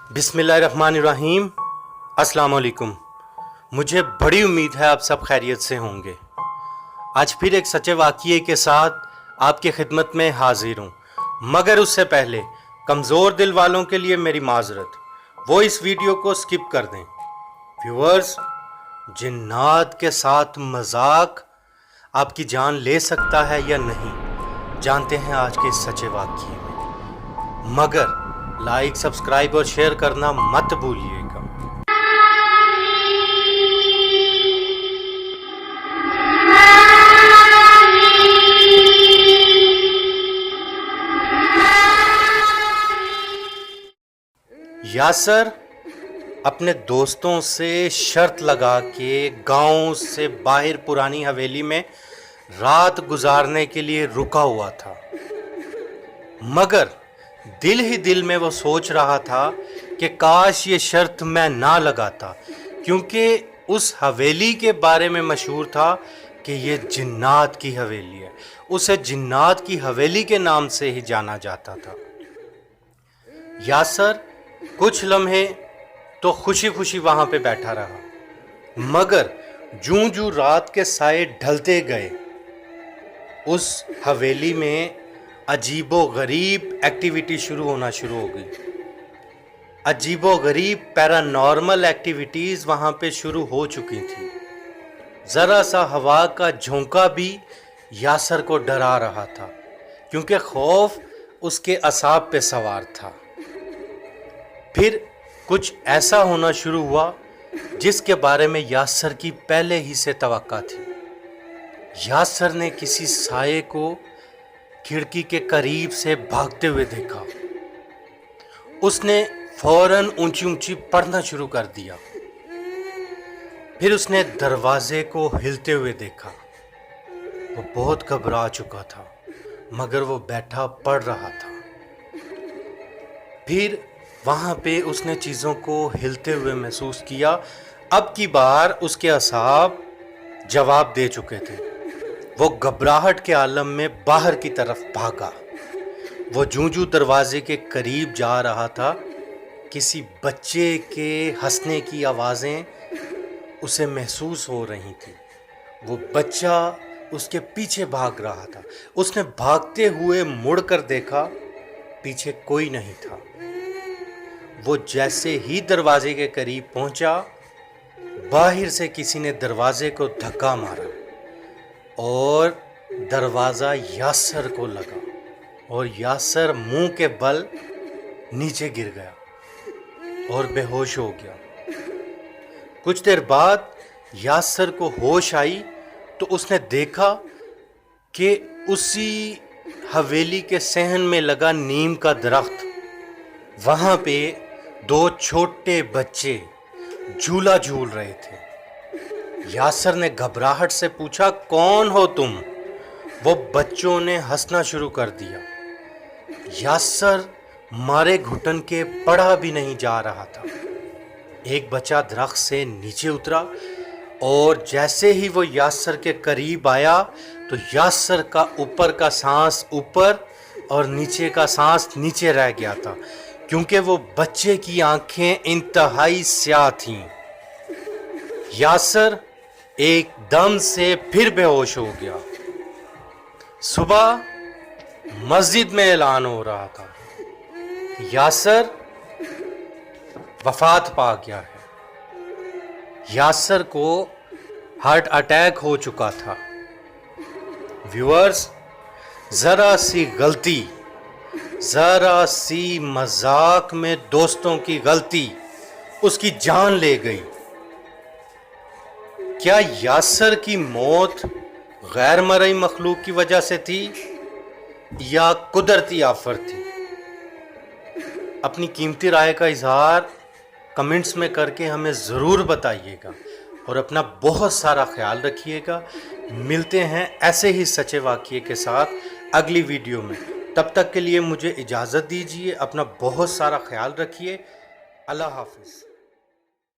बिस्मिल्लाहिर्रहमानिर्रहीम। अस्सलाम वालेकुम। मुझे बड़ी उम्मीद है आप सब खैरियत से होंगे। आज फिर एक सच्चे वाक़ये के साथ आपकी खिदमत में हाजिर हूँ, मगर उससे पहले कमज़ोर दिल वालों के लिए मेरी माजरत, वो इस वीडियो को स्किप कर दें। व्यूअर्स, जिन्नात के साथ मजाक आपकी जान ले सकता है या नहीं, जानते हैं आज के सच्चे वाक़ये में। मगर लाइक, सब्सक्राइब और शेयर करना मत भूलिएगा। यासर अपने दोस्तों से शर्त लगा के गांव से बाहर पुरानी हवेली में रात गुजारने के लिए रुका हुआ था, मगर दिल ही दिल में वो सोच रहा था कि काश ये शर्त मैं ना लगाता, क्योंकि उस हवेली के बारे में मशहूर था कि ये जिन्नात की हवेली है। उसे जिन्नात की हवेली के नाम से ही जाना जाता था। यासर कुछ लम्हे तो खुशी खुशी वहाँ पे बैठा रहा, मगर जूं जूं रात के साए ढलते गए, उस हवेली में अजीबो गरीब एक्टिविटी होना शुरू हो गई। अजीबो गरीब पैरानॉर्मल एक्टिविटीज़ वहाँ पे शुरू हो चुकी थी। ज़रा सा हवा का झोंका भी यासर को डरा रहा था, क्योंकि खौफ उसके असाब पे सवार था। फिर कुछ ऐसा होना शुरू हुआ जिसके बारे में यासर की पहले ही से तवक्का थी। यासर ने किसी साये को खिड़की के करीब से भागते हुए देखा। उसने फौरन ऊंची ऊंची पढ़ना शुरू कर दिया। फिर उसने दरवाजे को हिलते हुए देखा। वो बहुत घबरा चुका था, मगर वो बैठा पढ़ रहा था। फिर वहाँ पे उसने चीज़ों को हिलते हुए महसूस किया। अब की बार उसके असाब जवाब दे चुके थे। वो घबराहट के आलम में बाहर की तरफ भागा। वो जूं जूं दरवाजे के करीब जा रहा था, किसी बच्चे के हंसने की आवाज़ें उसे महसूस हो रही थी। वो बच्चा उसके पीछे भाग रहा था। उसने भागते हुए मुड़कर देखा, पीछे कोई नहीं था। वो जैसे ही दरवाजे के करीब पहुंचा, बाहर से किसी ने दरवाजे को धक्का मारा और दरवाज़ा यासर को लगा और यासर मुंह के बल नीचे गिर गया और बेहोश हो गया। कुछ देर बाद यासर को होश आई तो उसने देखा कि उसी हवेली के सहन में लगा नीम का दरख्त, वहाँ पे दो छोटे बच्चे झूला झूल रहे थे। यासर ने घबराहट से पूछा, कौन हो तुम? वो बच्चों ने हंसना शुरू कर दिया। यासर मारे घुटन के पड़ा भी नहीं जा रहा था। एक बच्चा दरख्त से नीचे उतरा और जैसे ही वो यासर के करीब आया तो यासर का ऊपर का सांस ऊपर और नीचे का सांस नीचे रह गया था, क्योंकि वो बच्चे की आंखें इंतहाई स्याह थीं। यासर एकदम से फिर बेहोश हो गया। सुबह मस्जिद में ऐलान हो रहा था, यासर वफात पा गया है। यासर को हार्ट अटैक हो चुका था। व्यूअर्स, ज़रा सी गलती, ज़रा सी मजाक में दोस्तों की गलती उसकी जान ले गई। क्या यासर की मौत गैर मरई मखलूक की वजह से थी या कुदरती आफत थी? अपनी कीमती राय का इजहार कमेंट्स में करके हमें ज़रूर बताइएगा और अपना बहुत सारा ख्याल रखिएगा। मिलते हैं ऐसे ही सच्चे वाक़ये के साथ अगली वीडियो में। तब तक के लिए मुझे इजाज़त दीजिए। अपना बहुत सारा ख्याल रखिए। अल्लाह हाफ़िज़।